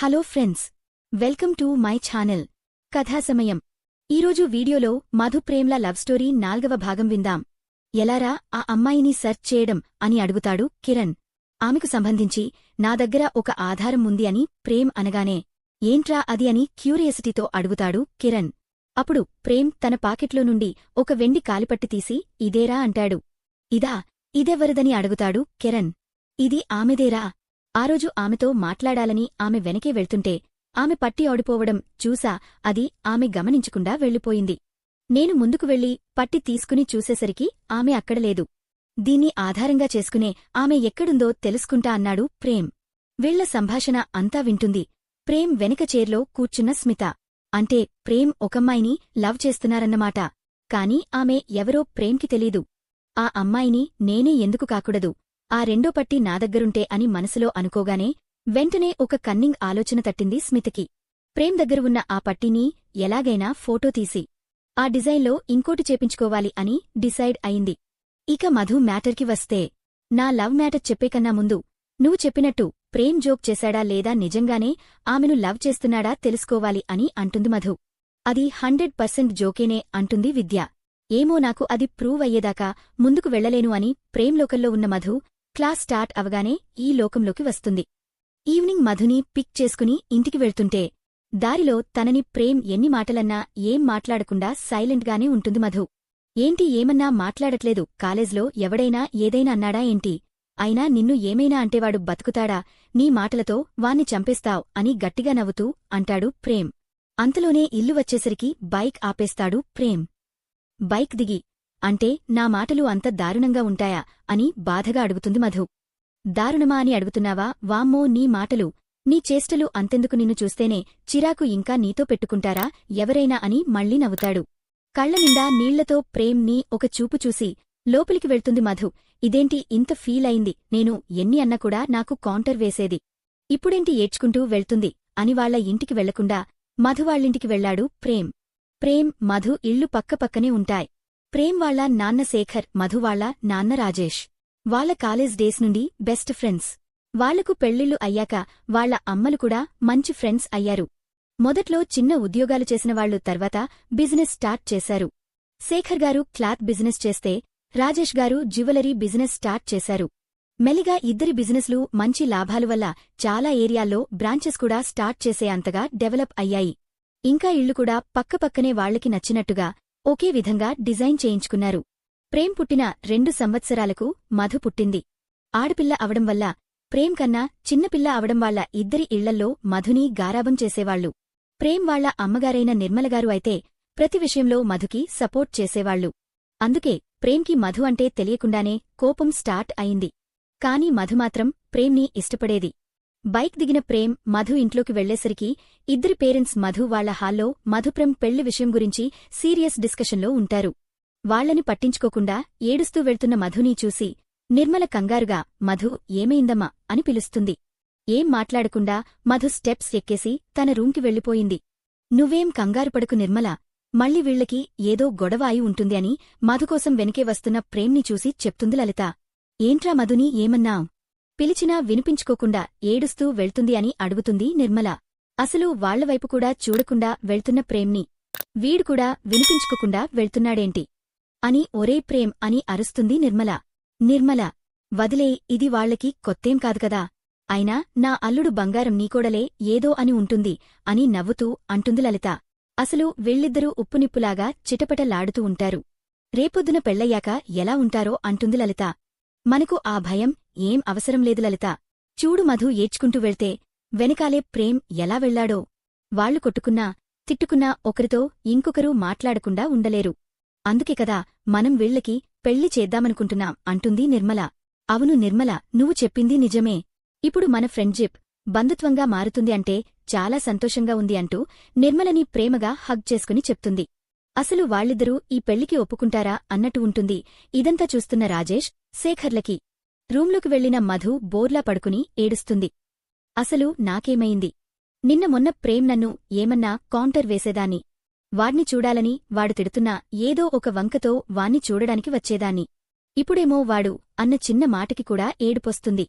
Hello friends, welcome to my channel కథా సమయం. ఈరోజు వీడియోలో మధు ప్రేమ్ల లవ్ స్టోరీ 4వ భాగం విందాం. ఎలారా ఆ అమ్మాయిని సెర్చ్ చేయడం అని అడుగుతాడు కిరణ్. ఆమెకు సంబంధించి నా దగ్గర ఒక ఆధారం ఉంది అని ప్రేమ్ అనగానే ఏంట్రా అది అని క్యూరియాసిటీతో అడుగుతాడు కిరణ్. అప్పుడు ప్రేమ్ తన పాకెట్లో నుండి ఒక వెండి కాలిపట్టి తీసి ఇదేరా అంటాడు. ఇదెవరిదని అడుగుతాడు కిరణ్. ఇది ఆమెదేరా. ఆ రోజు ఆమెతో మాట్లాడాలని ఆమె వెనకే వెళ్తుంటే ఆమె పట్టి ఆడిపోవడం చూసా, అది ఆమె గమనించకుండా వెళ్ళిపోయింది. నేను ముందుకు వెళ్లి పట్టి తీసుకుని చూసేసరికి ఆమె అక్కడలేదు. దీన్ని ఆధారంగా చేసుకునే ఆమె ఎక్కడుందో తెలుసుకుంటా అన్నాడు ప్రేమ్. వీళ్ల సంభాషణ అంతా వింటుంది ప్రేమ్ వెనక చైర్లో కూర్చున్న స్మిత. అంటే ప్రేమ్ ఒకమ్మాయిని లవ్ చేస్తున్నారన్నమాట. కాని ఆమె ఎవరో ప్రేమ్కి తెలీదు. ఆ అమ్మాయిని నేనే ఎందుకు కాకూడదు, ఆ రెండో పట్టి నా దగ్గరుంటే అని మనసులో అనుకోగానే వెంటనే ఒక కన్నింగ్ ఆలోచన తట్టింది స్మితకి. ప్రేమ్ దగ్గర ఉన్న ఆ పట్టిని ఎలాగైనా ఫోటో తీసి ఆ డిజైన్లో ఇంకోటి చేపించుకోవాలి అని డిసైడ్ అయింది. ఇక మధు మ్యాటర్కి వస్తే, నా లవ్ మ్యాటర్ చెప్పేకన్నా ముందు నువ్వు చెప్పినట్టు ప్రేమ్ జోక్ చేశాడా లేదా నిజంగానే ఆమెను లవ్ చేస్తున్నాడా తెలుసుకోవాలి అని అంటుంది మధు. అది 100% జోకేనే అంటుంది విద్య. ఏమో నాకు అది ప్రూవ్ అయ్యేదాకా ముందుకు వెళ్లలేను అని ప్రేమ్ లోకల్లో ఉన్న మధు క్లాస్ స్టార్ట్ అవగానే ఈ లోకంలోకి వస్తుంది. ఈవినింగ్ మధుని పిక్ చేసుకుని ఇంటికి వెళ్తుంటే దారిలో తనని ప్రేమ్ ఎన్ని మాటలన్నా ఏం మాట్లాడకుండా సైలెంట్గానే ఉంటుంది మధు. ఏంటి ఏమన్నా మాట్లాడట్లేదు, కాలేజ్లో ఎవడైనా ఏదైనా అన్నాడా ఏంటి, అయినా నిన్ను ఏమైనా అంటేవాడు బతుకుతాడా, నీ మాటలతో వాణ్ణి చంపేస్తావ్ అని గట్టిగా నవ్వుతూ అంటాడు ప్రేమ్. అంతలోనే ఇల్లు వచ్చేసరికి బైక్ ఆపేస్తాడు ప్రేమ్. బైక్ దిగి, అంటే నా మాటలు అంత దారుణంగా ఉంటాయా అని బాధగా అడుగుతుంది మధు. దారుణమా అని అడుగుతున్నావా, వామ్మో నీ మాటలు, నీ చేష్టలు అంతెందుకు, నిన్ను చూస్తేనే చిరాకు, ఇంకా నీతో పెట్టుకుంటారా ఎవరైనా అని మళ్లీ నవ్వుతాడు. కళ్లనిండా నీళ్లతో ప్రేమ్ ని ఒక చూపు చూసి లోపలికి వెళ్తుంది మధు. ఇదేంటి ఇంత ఫీల్ అయింది, నేను ఎన్ని అన్నా కూడా నాకు కౌంటర్ వేసేది, ఇప్పుడేంటి ఏడ్చుకుంటూ వెళ్తుంది అని వాళ్ల ఇంటికి వెళ్లకుండా మధు వాళ్ళింటికి వెళ్లాడు ప్రేమ్. మధు ఇళ్లు పక్కపక్కనే ఉంటాయి. ప్రేమ్ వాళ్ల నాన్న శేఖర్, మధు వాళ్ల నాన్న రాజేష్. వాళ్ల కాలేజ్ డేస్ నుండి బెస్ట్ ఫ్రెండ్స్. వాళ్లకు పెళ్లిళ్లు అయ్యాక వాళ్ల అమ్మలు కూడా మంచి ఫ్రెండ్స్ అయ్యారు. మొదట్లో చిన్న ఉద్యోగాలు చేసిన వాళ్లు తర్వాత బిజినెస్ స్టార్ట్ చేశారు. శేఖర్ గారు క్లాత్ బిజినెస్ చేస్తే రాజేష్ గారు జ్యువెలరీ బిజినెస్ స్టార్ట్ చేశారు. మెల్లిగా ఇద్దరి బిజినెస్లు మంచి లాభాలు వల్ల చాలా ఏరియాల్లో బ్రాంచెస్ కూడా స్టార్ట్ చేసే అంతగా డెవలప్ అయ్యాయి. ఇంకా ఇళ్లు కూడా పక్కపక్కనే వాళ్లకి నచ్చినట్టుగా ఒకే విధంగా డిజైన్ చేయించుకున్నారు. ప్రేమ్ పుట్టిన 2 సంవత్సరాలకు మధు పుట్టింది. ఆడపిల్ల అవడం వల్ల ప్రేమ్ కన్నా చిన్నపిల్ల అవడం వాళ్ల ఇద్దరి ఇళ్లల్లో మధుని గారాబం చేసేవాళ్లు. ప్రేమ్ వాళ్ల అమ్మగారైన నిర్మలగారు అయితే ప్రతి విషయంలో మధుకి సపోర్ట్ చేసేవాళ్లు. అందుకే ప్రేమ్కి మధు అంటే తెలియకుండానే కోపం స్టార్ట్ అయింది. కాని మధు మాత్రం ప్రేమ్ని ఇష్టపడేది. బైక్ దిగిన ప్రేమ్ మధు ఇంట్లోకి వెళ్లేసరికి ఇద్దరి పేరెంట్స్ మధు వాళ్ల హాల్లో మధుప్రేమ్ పెళ్లి విషయం గురించి సీరియస్ డిస్కషన్లో ఉంటారు. వాళ్లని పట్టించుకోకుండా ఏడుస్తూ వెళ్తున్న మధుని చూసి నిర్మల కంగారుగా మధు ఏమైందమ్మా అని పిలుస్తుంది. ఏం మాట్లాడకుండా మధు స్టెప్స్ ఎక్కేసి తన రూంకి వెళ్లిపోయింది. నువ్వేం కంగారుపడకు నిర్మల, మళ్ళీ వీళ్లకి ఏదో గొడవ అయి ఉంటుంది అని మధుకోసం వెనకే వస్తున్న ప్రేమ్ని చూసి చెప్తుంది లలిత. ఏంట్రా మధుని ఏమన్నావ్, పిలిచినా వినిపించుకోకుండా ఏడుస్తూ వెళ్తుంది అని అడుగుతుంది నిర్మల. అసలు వాళ్లవైపు కూడా చూడకుండా వెళ్తున్న ప్రేమ్ని వీడుకూడా వినిపించుకోకుండా వెళ్తున్నాడేంటి అని ఒరే ప్రేమ్ అని అరుస్తుంది నిర్మల. నిర్మల, వదిలే, ఇది వాళ్లకి కొత్తేం కాదుకదా, అయినా నా అల్లుడు బంగారం నీకోడలే ఏదో అని ఉంటుంది అని నవ్వుతూ అంటుంది లలిత. అసలు వీళ్ళిద్దరూ ఉప్పునిప్పులాగా చిటపటలాడుతూ ఉంటారు. రేపొద్దున పెళ్లయ్యాక ఎలా ఉంటారో అంటుంది లలిత. మనకు ఆ భయం ఏం అవసరం లేదు లలిత. చూడు మధు ఏడ్చుకుంటూ వెళ్తే వెనకాలే ప్రేమ్ ఎలా వెళ్లాడో. వాళ్లు కొట్టుకున్నా తిట్టుకున్నా ఒకరితో ఇంకొకరు మాట్లాడకుండా ఉండలేరు. అందుకే కదా మనం వీళ్లకి పెళ్లి చేద్దామనుకుంటున్నాం అంటుంది నిర్మల. అవును నిర్మల, నువ్వు చెప్పింది నిజమే. ఇప్పుడు మన ఫ్రెండ్షిప్ బంధుత్వంగా మారుతుంది అంటే చాలా సంతోషంగా ఉంది అంటూ నిర్మలని ప్రేమగా హగ్ చేసుకుని చెప్తుంది. అసలు వాళ్ళిద్దరూ ఈ పెళ్లికి ఒప్పుకుంటారా అన్నట్టు ఉంటుంది ఇదంతా చూస్తున్న రాజేష్, శేఖర్లకి. రూంలోకి వెళ్లిన మధు బోర్లా పడుకుని ఏడుస్తుంది. అసలు నాకేమైంది, నిన్న మొన్న ప్రేమ్ నన్ను ఏమన్నా కౌంటర్ వేసేదాన్ని, వాడ్ని చూడాలని వాడు తిడుతున్నా ఏదో ఒక వంకతో వాణ్ణి చూడడానికి వచ్చేదాన్ని. ఇప్పుడేమో వాడు అన్న చిన్న మాటకి కూడా ఏడుపొస్తుంది.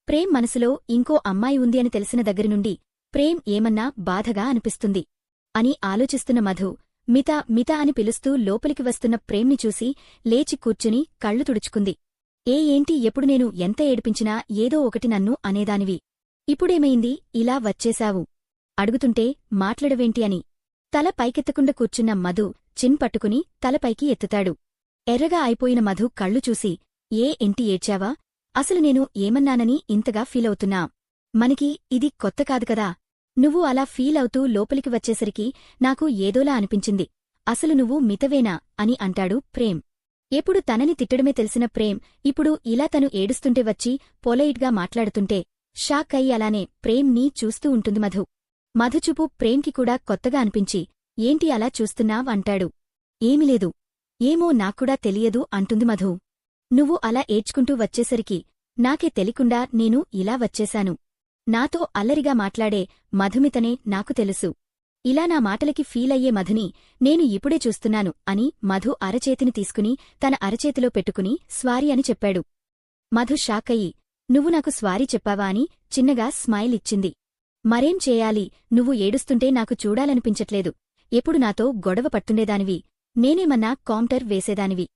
ప్రేమ్ మనసులో ఇంకో అమ్మాయి ఉంది అని తెలిసిన దగ్గరనుండి ప్రేమ్ ఏమన్నా బాధగా అనిపిస్తుంది అని ఆలోచిస్తున్న మధు మిత అని పిలుస్తూ లోపలికి వస్తున్న ప్రేమ్ని చూసి లేచి కూర్చుని కళ్ళు తుడుచుకుంది. ఏంటి ఎప్పుడు నేను ఎంత ఏడిపించినా ఏదో ఒకటి నన్ను అనేదానివి. ఇప్పుడేమైంది ఇలా వచ్చేశావు? అడుగుతుంటే మాట్లాడవేంటి అని తల పైకెత్తకుండా కూర్చున్న మధు చిన్ పట్టుకుని తలపైకి ఎత్తుతాడు. ఎర్రగా అయిపోయిన మధు కళ్ళు చూసి ఏంటి ఏడ్చావా? అసలు నేను ఏమన్నానని ఇంతగా ఫీలవుతున్నా? మనకి ఇది కొత్త కాదు కదా. నువ్వు అలా ఫీలవుతూ లోపలికి వచ్చేసరికి నాకు ఏదోలా అనిపించింది. అసలు నువ్వు మితవేనా అని అంటాడు ప్రేమ్. ఎప్పుడు తనని తిట్టడమే తెలిసిన ప్రేమ్ ఇప్పుడు ఇలా తను ఏడుస్తుంటే వచ్చి పొలైట్గా మాట్లాడుతుంటే షాక్ అయి అలానే ప్రేమ్ని చూస్తూ ఉంటుంది మధు. మధుచూపు ప్రేమ్కి కూడా కొత్తగా అనిపించి ఏంటి అలా చూస్తున్నావ్ అంటాడు. ఏమిలేదు. ఏమో నాక్కూడా తెలియదు అంటుంది మధు. నువ్వు అలా ఏడ్చుకుంటూ వచ్చేసరికి నాకే తెలియకుండా నేను ఇలా వచ్చేశాను. నాతో అల్లరిగా మాట్లాడే మధుమితనే నాకు తెలుసు. ఇలా నా మాటలకి ఫీలయ్యే మధుని నేను ఇప్పుడే చూస్తున్నాను అని మధు అరచేతిని తీసుకుని తన అరచేతిలో పెట్టుకుని స్వారీ అని చెప్పాడు. మధు షాకయ్యి నువ్వు నాకు స్వారీ చెప్పావా అని చిన్నగా స్మైల్ ఇచ్చింది. మరేం చేయాలి, నువ్వు ఏడుస్తుంటే నాకు చూడాలనిపించట్లేదు. ఎప్పుడు నాతో గొడవ పట్టుండేదానివి, నేనేమన్నా కౌంటర్ వేసేదానివి.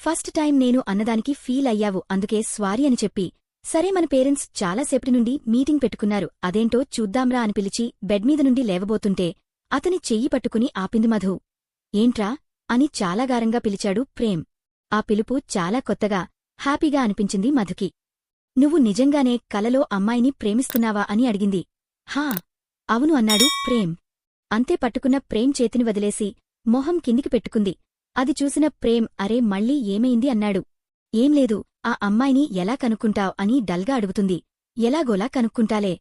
ఫస్ట్ టైం నేను అన్నదానికి ఫీల్ అయ్యావు, అందుకే స్వారీ అని చెప్పి సరే మన పేరెంట్స్ చాలాసేపటి నుండి మీటింగ్ పెట్టుకున్నారు, అదేంటో చూద్దాంరా అని పిలిచి బెడ్మీద నుండి లేవబోతుంటే అతని చెయ్యి పట్టుకుని ఆపింది మధు. ఏంట్రా అని చాలా గారంగా పిలిచాడు ప్రేమ్. ఆ పిలుపు చాలా కొత్తగా హ్యాపీగా అనిపించింది మధుకి. నువ్వు నిజంగానే కలలో అమ్మాయిని ప్రేమిస్తున్నావా అని అడిగింది. హా అవును అన్నాడు ప్రేమ్. అంతే పట్టుకున్న ప్రేమ్ చేతిని వదిలేసి మొహం కిందికి పెట్టుకుంది. అది చూసిన ప్రేమ్ అరే మళ్ళీ ఏమైంది అన్నాడు. ఏం లేదు, ఆ అమ్మాయిని ఎలా కనుక్కుంటావ్ అని డల్గా అడుగుతుంది. ఎలాగోలా కనుక్కుంటాలే.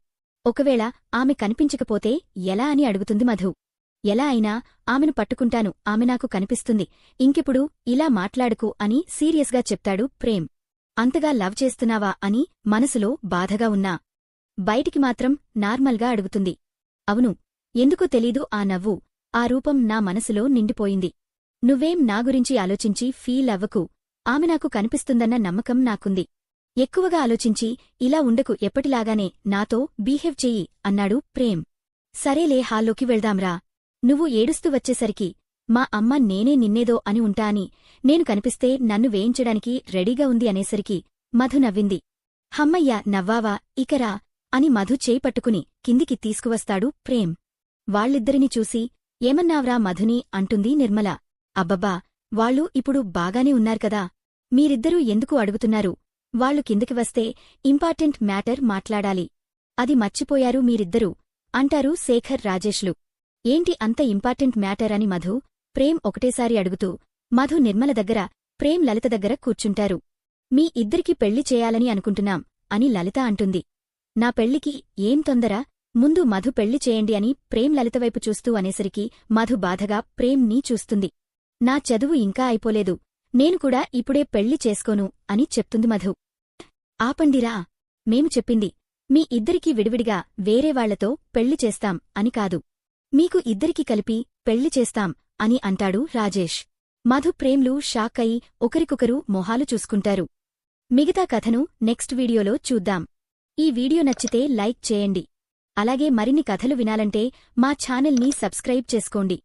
ఒకవేళ ఆమె కనిపించకపోతే ఎలా అని అడుగుతుంది మధు. ఎలా అయినా ఆమెను పట్టుకుంటాను, ఆమె నాకు కనిపిస్తుంది, ఇంకిప్పుడు ఇలా మాట్లాడుకు అని సీరియస్గా చెప్తాడు ప్రేమ్. అంతగా లవ్ చేస్తున్నావా అని మనసులో బాధగా ఉన్నా బయటికి మాత్రం నార్మల్గా అడుగుతుంది. అవును. ఎందుకో తెలీదు ఆ నవ్వు, ఆ రూపం నా మనసులో నిండిపోయింది. నువ్వేం నా గురించి ఆలోచించి ఫీల్ అవ్వకు, ఆమె నాకు కనిపిస్తుందన్న నమ్మకం నాకుంది. ఎక్కువగా ఆలోచించి ఇలా ఉండకు, ఎప్పటిలాగానే నాతో బిహేవ్ చెయ్యి అన్నాడు ప్రేమ్. సరేలే హాల్లోకి వెళ్దాంరా. నువ్వు ఏడుస్తూ వచ్చేసరికి మా అమ్మ నేనే నిన్నేదో అని ఉంటా అని, నేను కనిపిస్తే నన్ను వేయించడానికి రెడీగా ఉంది అనేసరికి మధు నవ్వింది. హమ్మయ్య నవ్వావా, ఇకరా అని మధు చేయి పట్టుకుని కిందికి తీసుకువస్తాడు ప్రేమ్. వాళ్ళిద్దరిని చూసి ఏమన్నావ్రా మధుని అంటుంది నిర్మల. అబ్బబ్బా, వాళ్ళు ఇప్పుడు బాగానే ఉన్నారు కదా, మీరిద్దరూ ఎందుకు అడుగుతున్నారు? వాళ్ళు కిందికి వస్తే ఇంపార్టెంట్ మ్యాటర్ మాట్లాడాలి, అది మర్చిపోయారు మీరిద్దరూ అంటారు శేఖర్ రాజేష్లు. ఏంటి అంత ఇంపార్టెంట్ మ్యాటర్ అని మధు ప్రేమ్ ఒకటేసారి అడుగుతూ మధు నిర్మల దగ్గర, ప్రేమ్ లలిత దగ్గర కూర్చుంటారు. మీ ఇద్దరికి పెళ్లి చేయాలని అనుకుంటున్నాం అని లలిత అంటుంది. నా పెళ్లికి ఏం తొందర, ముందు మధు పెళ్లి చేయండి అని ప్రేమ్ లలితవైపు చూస్తూ అనేసరికి మధు బాధగా ప్రేమ్ని చూస్తుంది. నా చదువు ఇంకా అయిపోలేదు, నేను కూడా ఇప్పుడే పెళ్లి చేసుకోను అని చెప్తుంది మధు. ఆపండిరా, మేము చెప్పింది మీ ఇద్దరికీ విడివిడిగా వేరేవాళ్లతో పెళ్లి చేస్తాం అని కాదు, మీకు ఇద్దరికి కలిపి పెళ్లి చేస్తాం అని అంటాడు రాజేష్. మధు ప్రేమ్లు షాక్ అయి ఒకరికొకరు మొహాలు చూసుకుంటారు. మిగతా కథను నెక్స్ట్ వీడియోలో చూద్దాం. ఈ వీడియో నచ్చితే లైక్ చేయండి. అలాగే మరిన్ని కథలు వినాలంటే మా ఛానల్ని సబ్స్క్రైబ్ చేసుకోండి.